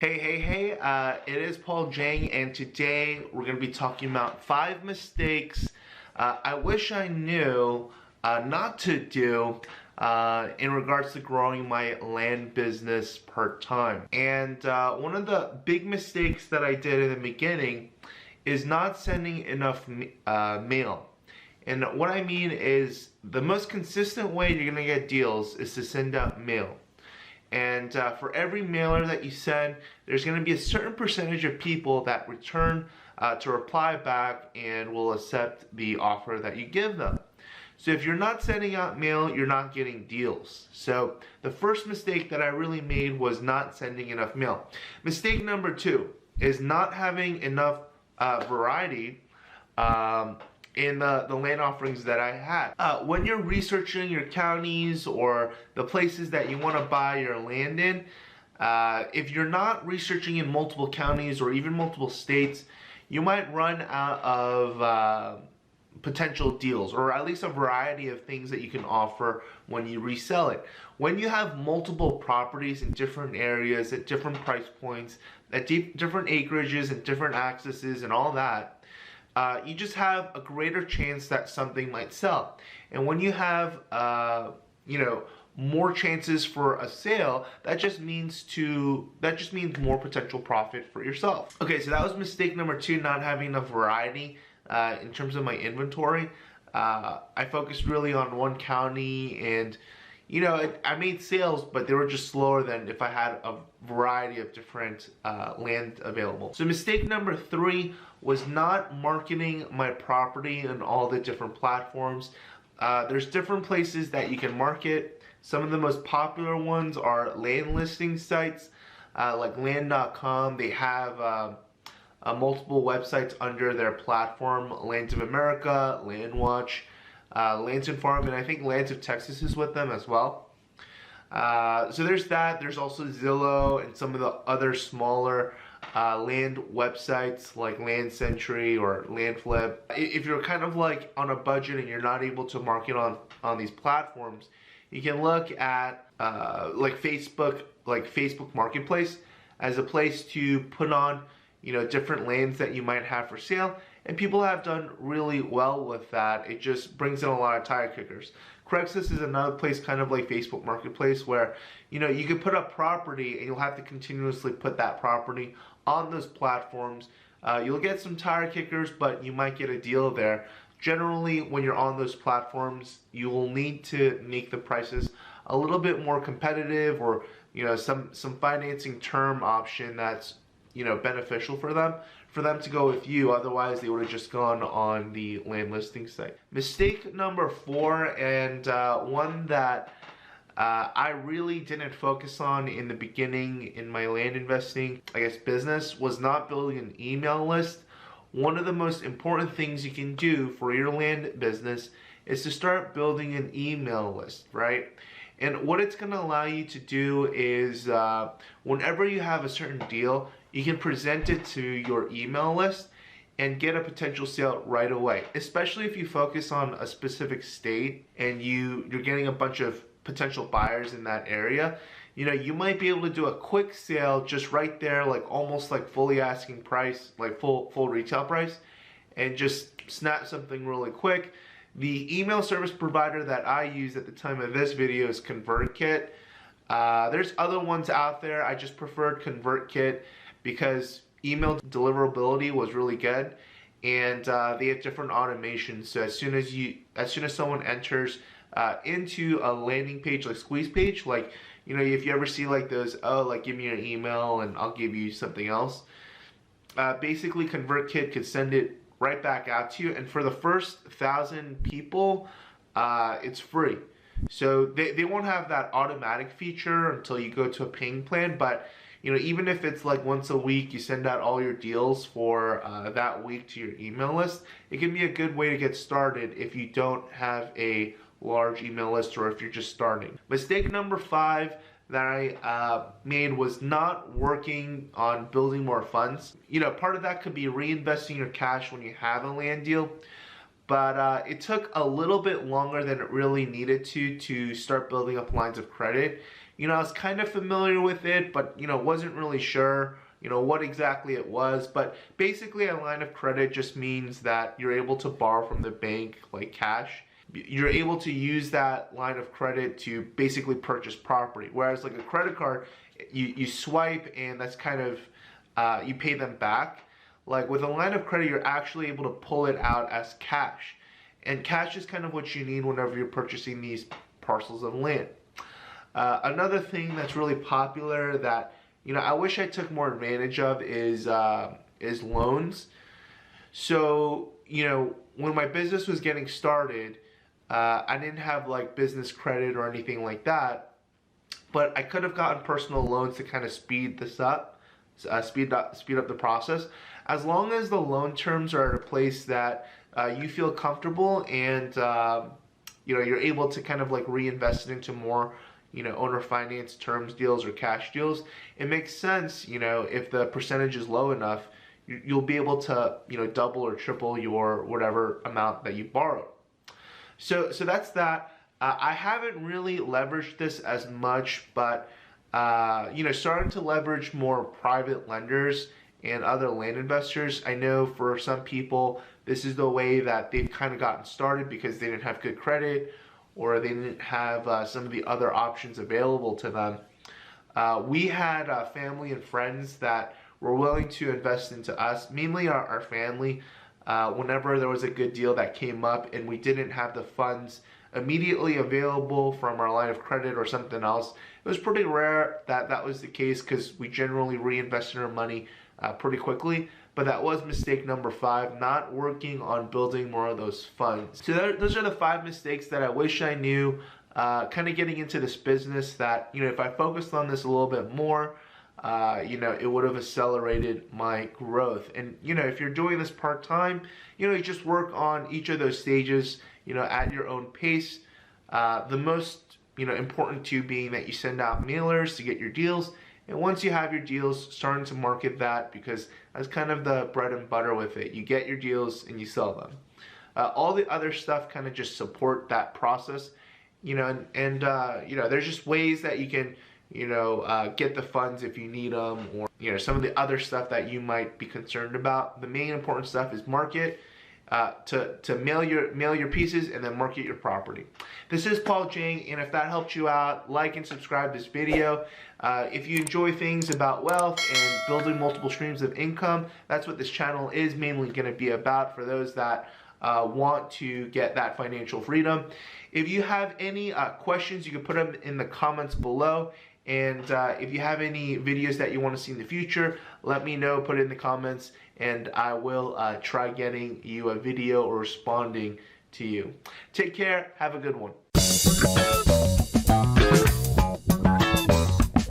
Hey, it is Paul Jang, and today we're going to be talking about 5 mistakes I wish I knew not to do in regards to growing my land business part-time. And one of the big mistakes that I did in the beginning is not sending enough mail. And what I mean is the most consistent way you're going to get deals is to send out mail. And for every mailer that you send, there's going to be a certain percentage of people that return to reply back and will accept the offer that you give them. So if you're not sending out mail, you're not getting deals. So the first mistake that I really made was not sending enough mail. Mistake number 2 is not having enough variety in the land offerings that I had. When you're researching your counties or the places that you want to buy your land in, if you're not researching in multiple counties or even multiple states, you might run out of potential deals, or at least a variety of things that you can offer when you resell it. When you have multiple properties in different areas at different price points, at different acreages and different accesses and all that, you just have a greater chance that something might sell. And when you have, more chances for a sale, that just means more potential profit for yourself. Okay, so that was mistake number 2, not having enough variety in terms of my inventory. I focused really on one county, and I made sales, but they were just slower than if I had a variety of different land available. So mistake number 3 was not marketing my property on all the different platforms. There's different places that you can market. Some of the most popular ones are land listing sites like land.com. They have multiple websites under their platform: Lands of America, Landwatch, Lands and Farm, and I think Lands of Texas is with them as well. So there's that. There's also Zillow and some of the other smaller land websites like Land Century or Land Flip. If you're kind of like on a budget and you're not able to market on these platforms, you can look at like Facebook Marketplace as a place to put on different lands that you might have for sale, and people have done really well with that. It just brings in a lot of tire kickers. Craigslist is another place kind of like Facebook Marketplace where you can put up property and you'll have to continuously put that property on those platforms. You'll get some tire kickers, but you might get a deal there. Generally, when you're on those platforms, you will need to make the prices a little bit more competitive, or some financing term option that's beneficial for them to go with you. Otherwise, they would have just gone on the land listing site. Mistake number 4, and one that I really didn't focus on in the beginning in my land investing, business, was not building an email list. One of the most important things you can do for your land business is to start building an email list, right? And what it's going to allow you to do is whenever you have a certain deal, you can present it to your email list and get a potential sale right away. Especially if you focus on a specific state and you're getting a bunch of potential buyers in that area. You might be able to do a quick sale just right there, like almost like fully asking price, like full retail price, and just snap something really quick. The email service provider that I use at the time of this video is ConvertKit. There's other ones out there. I just preferred ConvertKit because email deliverability was really good, and they have different automations. So as soon as someone enters into a landing page, like squeeze page, like if you ever see like those, like give me your email and I'll give you something else, basically ConvertKit could send it right back out to you, and for the first 1,000 people it's free. So they won't have that automatic feature until you go to a paying plan, but even if it's like once a week you send out all your deals for that week to your email list, it can be a good way to get started if you don't have a large email list or if you're just starting. Mistake number 5 that I made was not working on building more funds. Part of that could be reinvesting your cash when you have a land deal, but it took a little bit longer than it really needed to start building up lines of credit, I was kind of familiar with it, but, wasn't really sure, what exactly it was. But basically, a line of credit just means that you're able to borrow from the bank, like cash. You're able to use that line of credit to basically purchase property. Whereas like a credit card, you swipe and that's kind of, you pay them back. Like with a line of credit, you're actually able to pull it out as cash. And cash is kind of what you need whenever you're purchasing these parcels of land. Another thing that's really popular that, I wish I took more advantage of is loans. So, when my business was getting started, I didn't have like business credit or anything like that, but I could have gotten personal loans to kind of speed this up, speed up the process. As long as the loan terms are at a place that you feel comfortable and you're able to kind of like reinvest it into more owner finance terms deals or cash deals, it makes sense. If the percentage is low enough, you'll be able to double or triple your whatever amount that you borrowed. So that's that. I haven't really leveraged this as much, but starting to leverage more private lenders and other land investors. I know for some people, this is the way that they've kind of gotten started because they didn't have good credit or they didn't have some of the other options available to them. We had family and friends that were willing to invest into us, mainly our family, whenever there was a good deal that came up and we didn't have the funds immediately available from our line of credit or something else. It was pretty rare that that was the case because we generally reinvested our money pretty quickly. But that was mistake number 5, not working on building more of those funds. So those are the 5 mistakes that I wish I knew kind of getting into this business that, if I focused on this a little bit more, it would have accelerated my growth. And, if you're doing this part-time, you just work on each of those stages, at your own pace. The most, important two being that you send out mailers to get your deals. And once you have your deals, starting to market that because that's kind of the bread and butter with it. You get your deals and you sell them. All the other stuff kind of just support that process, and there's just ways that you can, get the funds if you need them, or, some of the other stuff that you might be concerned about. The main important stuff is market, to mail your pieces and then market your property. This is Paul Jang, and if that helped you out, like and subscribe this video. If you enjoy things about wealth and building multiple streams of income, that's what this channel is mainly going to be about for those that want to get that financial freedom. If you have any questions, you can put them in the comments below. And if you have any videos that you want to see in the future, let me know, put it in the comments, and I will try getting you a video or responding to you. Take care, have a good one.